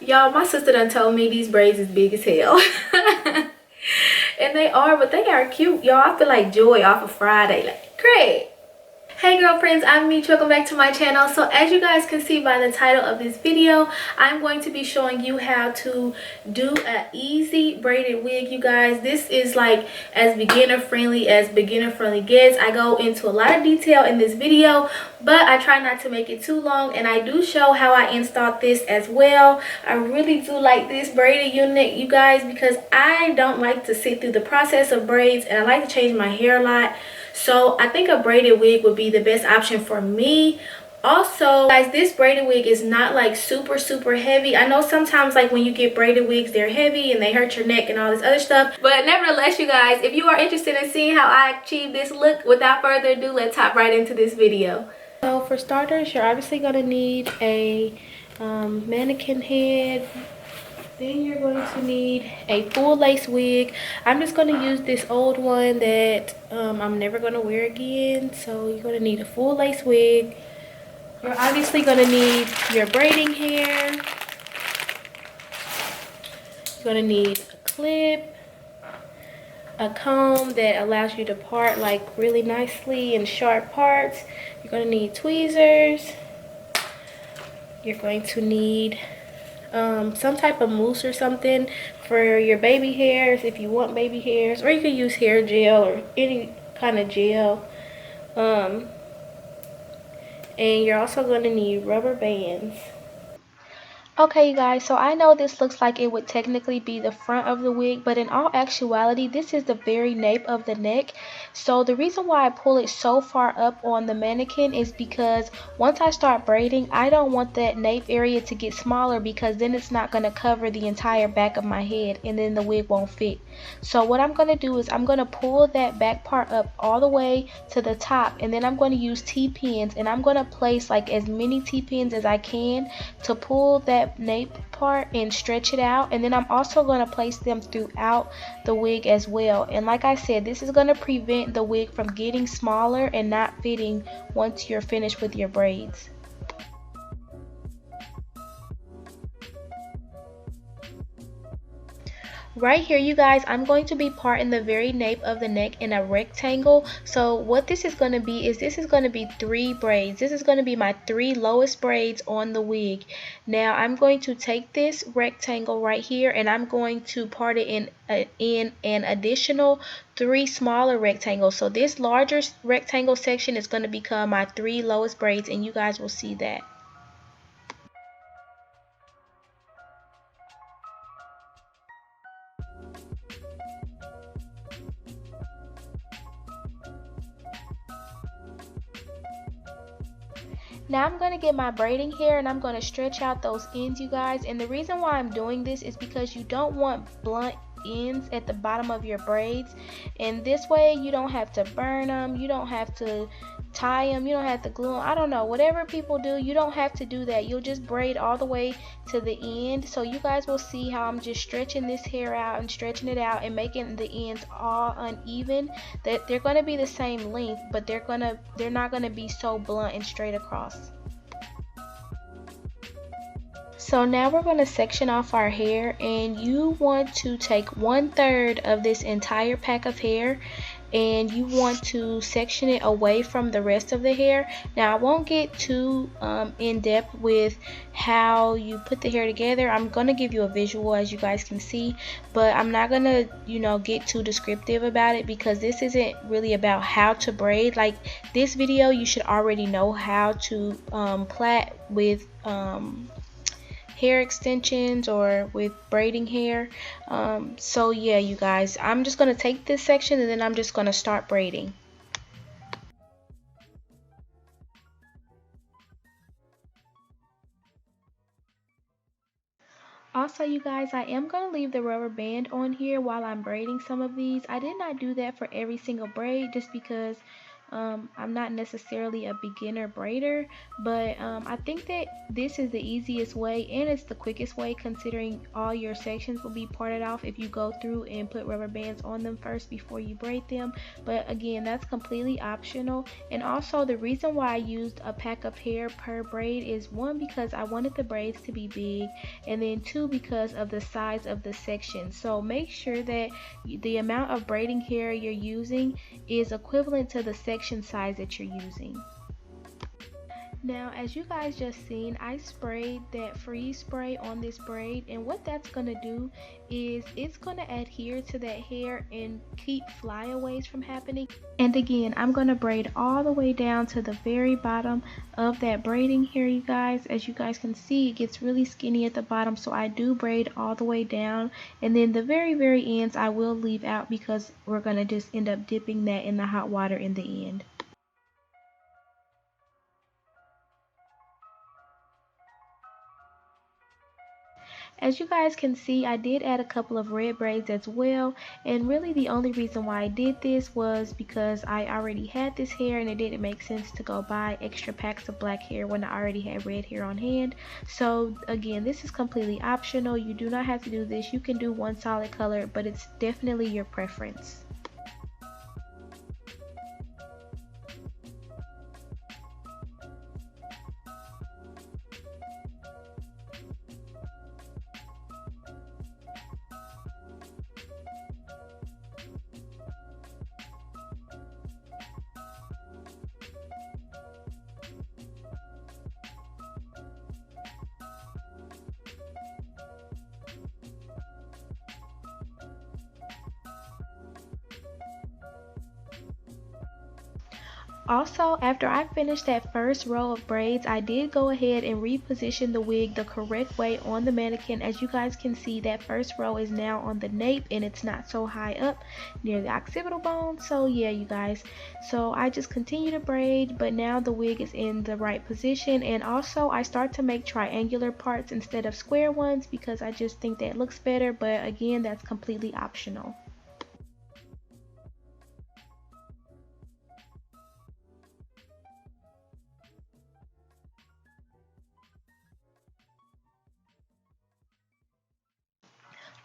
Y'all, my sister done told me these braids is big as hell. And they are, but they are cute. Y'all, I feel like Joy off of Friday. Like, great. Hey girlfriends, I'm Meech. Welcome back to my channel. So as you guys can see by the title of this video, I'm going to be showing you how to do an easy braided wig, you guys. This is like as beginner friendly gets. I go into a lot of detail in this video, but I try not to make it too long, and I do show how I installed this as well. I really do like this braided unit, you guys, because I don't like to sit through the process of braids, and I like to change my hair a lot. So I think a braided wig would be the best option for me. Also, guys, this braided wig is not like super heavy. I know sometimes like when you get braided wigs, they're heavy and they hurt your neck and all this other stuff. But nevertheless, you guys, if you are interested in seeing how I achieve this look, without further ado, let's hop right into this video. So for starters, you're obviously going to need a mannequin head. Then you're going to need a full lace wig. I'm just going to use this old one that I'm never going to wear again. So you're going to need a full lace wig. You're obviously going to need your braiding hair. You're going to need a clip, a comb that allows you to part like really nicely in sharp parts. You're going to need tweezers. You're going to need some type of mousse or something for your baby hairs if you want baby hairs, or you could use hair gel or any kind of gel. And you're also going to need rubber bands. Okay, you guys, so I know this looks like it would technically be the front of the wig, but in all actuality, this is the very nape of the neck. So the reason why I pull it so far up on the mannequin is because once I start braiding, I don't want that nape area to get smaller, because then it's not going to cover the entire back of my head and then the wig won't fit. So what I'm going to do is I'm going to pull that back part up all the way to the top, and then I'm going to use T-pins, and I'm going to place like as many T-pins as I can to pull that nape part and stretch it out. And then I'm also going to place them throughout the wig as well. And like I said, this is going to prevent the wig from getting smaller and not fitting once you're finished with your braids. Right here, you guys, I'm going to be parting the very nape of the neck in a rectangle. So what this is going to be is this is going to be 3 braids. This is going to be my 3 lowest braids on the wig. Now I'm going to take this rectangle right here, and I'm going to part it in an additional 3 smaller rectangles. So this larger rectangle section is going to become my 3 lowest braids, and you guys will see that. Now I'm going to get my braiding hair, and I'm going to stretch out those ends, you guys. And the reason why I'm doing this is because you don't want blunt ends at the bottom of your braids, and this way you don't have to burn them, you don't have to tie them, you don't have to glue them. I don't know, whatever people do, you don't have to do that. You'll just braid all the way to the end. So you guys will see how I'm just stretching this hair out and stretching it out and making the ends all uneven. That they're going to be the same length, but they're not going to be so blunt and straight across. So now we're going to section off our hair, and you want to take 1/3 of this entire pack of hair, and you want to section it away from the rest of the hair. Now I won't get too in depth with how you put the hair together. I'm going to give you a visual, as you guys can see, but I'm not going to get too descriptive about it, because this isn't really about how to braid. Like this video, you should already know how to plait with hair extensions or with braiding hair. So yeah, you guys, I'm just going to take this section, and then I'm just going to start braiding. Also, you guys, I am going to leave the rubber band on here while I'm braiding some of these. I did not do that for every single braid, just because I'm not necessarily a beginner braider, but I think that this is the easiest way and it's the quickest way, considering all your sections will be parted off if you go through and put rubber bands on them first before you braid them. But again, that's completely optional. And also, the reason why I used a pack of hair per braid is, one, because I wanted the braids to be big, and then two, because of the size of the section. So make sure that the amount of braiding hair you're using is equivalent to the section size that you're using. Now, as you guys just seen, I sprayed that freeze spray on this braid, and what that's going to do is it's going to adhere to that hair and keep flyaways from happening. And again, I'm going to braid all the way down to the very bottom of that braiding hair, you guys. As you guys can see, it gets really skinny at the bottom, so I do braid all the way down, and then the very ends I will leave out because we're going to just end up dipping that in the hot water in the end. As you guys can see, I did add a couple of red braids as well, and really the only reason why I did this was because I already had this hair and it didn't make sense to go buy extra packs of black hair when I already had red hair on hand. So again, this is completely optional. You do not have to do this. You can do one solid color, but it's definitely your preference. Also, after I finished that first row of braids, I did go ahead and reposition the wig the correct way on the mannequin. As you guys can see, that first row is now on the nape and it's not so high up near the occipital bone. So yeah, you guys. So I just continue to braid, but now the wig is in the right position. And also, I start to make triangular parts instead of square ones because I just think that looks better. But again, that's completely optional.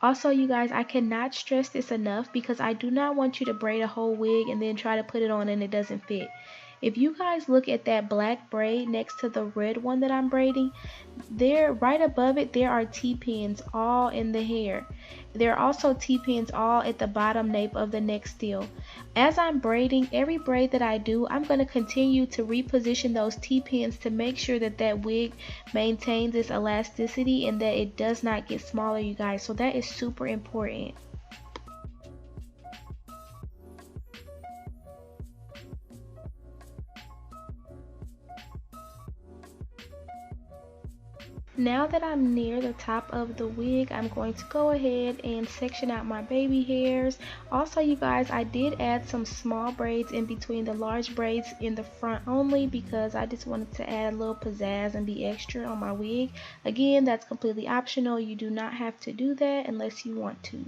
Also, you guys, I cannot stress this enough because I do not want you to braid a whole wig and then try to put it on and it doesn't fit. If you guys look at that black braid next to the red one that I'm braiding, there, right above it, there are T-pins all in the hair. There are also T-pins all at the bottom nape of the neck still. As I'm braiding, every braid that I do, I'm going to continue to reposition those T-pins to make sure that that wig maintains its elasticity and that it does not get smaller, you guys. So that is super important. Now that I'm near the top of the wig, I'm going to go ahead and section out my baby hairs. Also, you guys, I did add some small braids in between the large braids in the front only because I just wanted to add a little pizzazz and be extra on my wig. Again, that's completely optional. You do not have to do that unless you want to.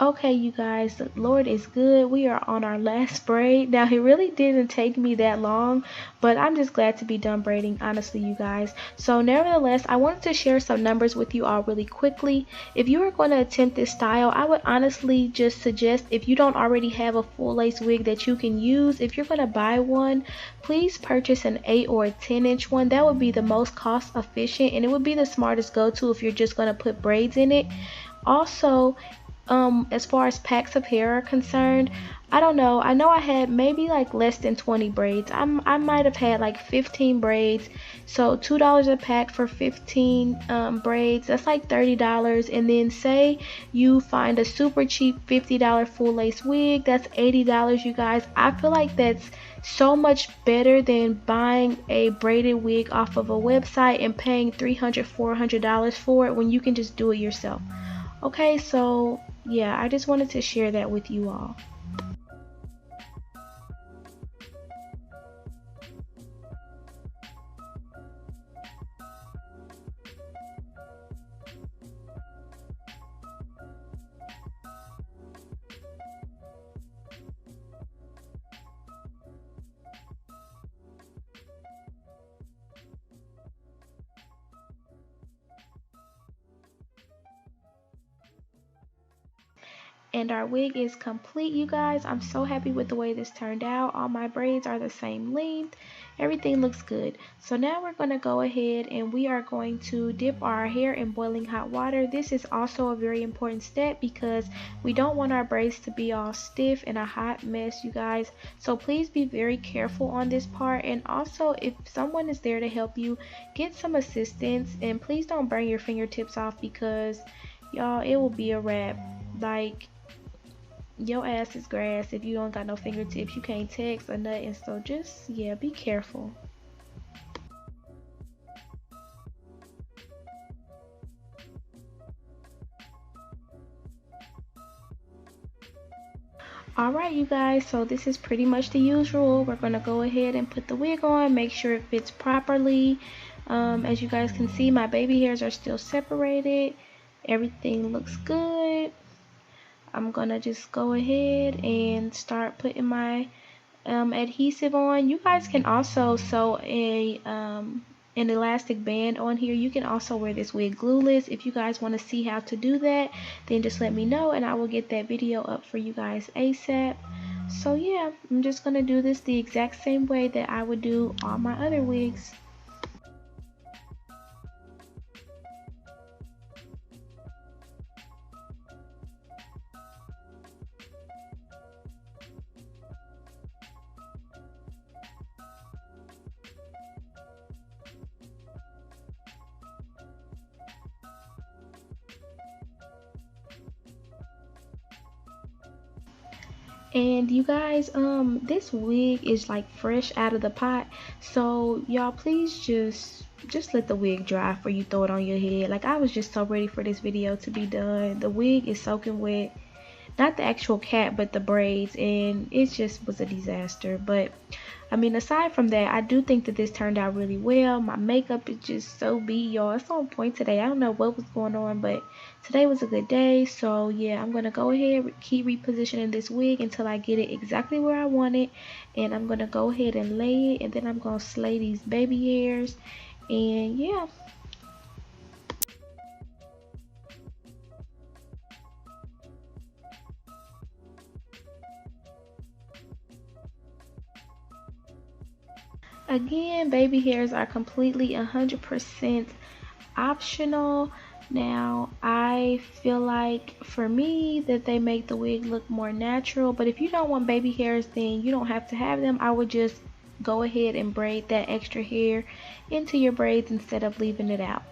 Okay, you guys, the Lord is good. We are on our last braid. Now, it really didn't take me that long, but I'm just glad to be done braiding, honestly, you guys. So, nevertheless, I wanted to share some numbers with you all really quickly. If you are going to attempt this style, I would honestly just suggest, if you don't already have a full lace wig that you can use, if you're going to buy one, please purchase an 8 or a 10-inch one. That would be the most cost efficient, and it would be the smartest go-to if you're just going to put braids in it. Also, as far as packs of hair are concerned, I don't know. I know I had maybe like less than 20 braids. I might have had like 15 braids. So $2 a pack for 15 braids. That's like $30. And then say you find a super cheap $50 full lace wig. That's $80, you guys. I feel like that's so much better than buying a braided wig off of a website and paying $300, $400 for it when you can just do it yourself. Okay, so yeah, I just wanted to share that with you all. And our wig is complete, you guys. I'm so happy with the way this turned out. All my braids are the same length. Everything looks good. So now we're going to go ahead and we are going to dip our hair in boiling hot water. This is also a very important step because we don't want our braids to be all stiff and a hot mess, you guys. So please be very careful on this part. And also, if someone is there to help you, get some assistance. And please don't burn your fingertips off because, y'all, it will be a wrap. Like, your ass is grass if you don't got no fingertips. You can't text or nothing. So just, yeah, be careful. Alright, you guys, so this is pretty much the usual. We're going to go ahead and put the wig on, make sure it fits properly. As you guys can see, my baby hairs are still separated. Everything looks good. I'm gonna just go ahead and start putting my adhesive on. You guys can also sew an elastic band on here. You can also wear this wig glueless. If you guys want to see how to do that, then just let me know and I will get that video up for you guys ASAP. So yeah, I'm just gonna do this the exact same way that I would do all my other wigs. And you guys, this wig is like fresh out of the pot, so y'all please just let the wig dry before you throw it on your head. Like, I was just so ready for this video to be done. The wig is soaking wet, not the actual cat but the braids, and it just was a disaster. But I mean, aside from that, I do think that this turned out really well. My makeup is just so beat, y'all. It's on point today. I don't know what was going on, but today was a good day. So yeah, I'm gonna go ahead, keep repositioning this wig until I get it exactly where I want it. And I'm gonna go ahead and lay it, and then I'm gonna slay these baby hairs. And yeah. Again, baby hairs are completely 100% optional. Now, I feel like for me that they make the wig look more natural, but if you don't want baby hairs, then you don't have to have them. I would just go ahead and braid that extra hair into your braids instead of leaving it out.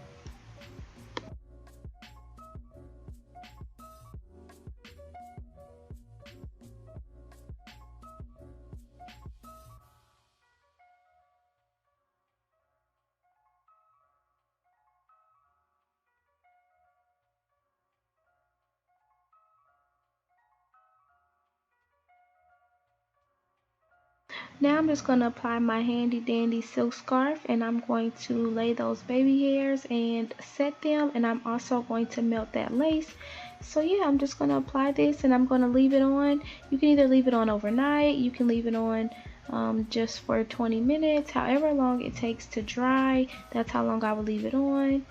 Now I'm just going to apply my handy dandy silk scarf, and I'm going to lay those baby hairs and set them, and I'm also going to melt that lace. So yeah, I'm just going to apply this and I'm going to leave it on. You can either leave it on overnight, you can leave it on just for 20 minutes, however long it takes to dry. That's how long I will leave it on.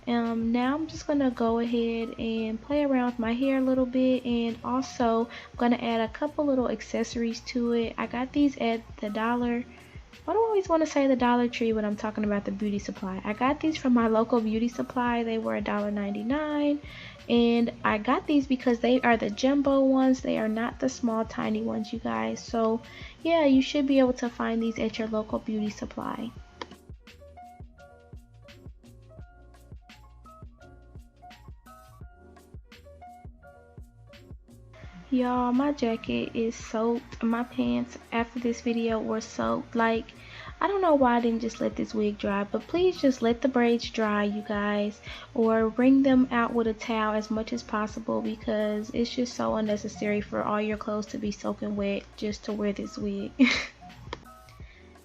Now I'm just gonna go ahead and play around with my hair a little bit, and also I'm gonna add a couple little accessories to it. I got these at the dollar. I don't always want to say the Dollar Tree when I'm talking about the beauty supply. I got these from my local beauty supply. They were $1.99, and I got these because they are the jumbo ones. They are not the small tiny ones, you guys. So yeah, you should be able to find these at your local beauty supply. Y'all, my jacket is soaked. My pants after this video were soaked. Like, I don't know why I didn't just let this wig dry, but please just let the braids dry, you guys, or wring them out with a towel as much as possible, because it's just so unnecessary for all your clothes to be soaking wet just to wear this wig.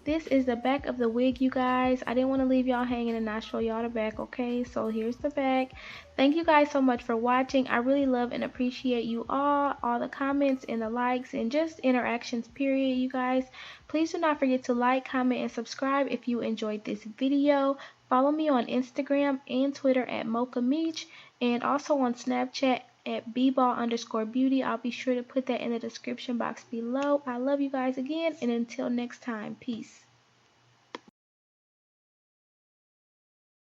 This is the back of the wig, you guys. I didn't want to leave y'all hanging and not show y'all the back, okay? So here's the back. Thank you guys so much for watching. I really love and appreciate you all the comments and the likes and just interactions, period, you guys. Please do not forget to like, comment, and subscribe if you enjoyed this video. Follow me on Instagram and Twitter at Mocha Meech, and also on Snapchat at bball_beauty. I'll be sure to put that in the description box below. I love you guys again, and until next time, peace.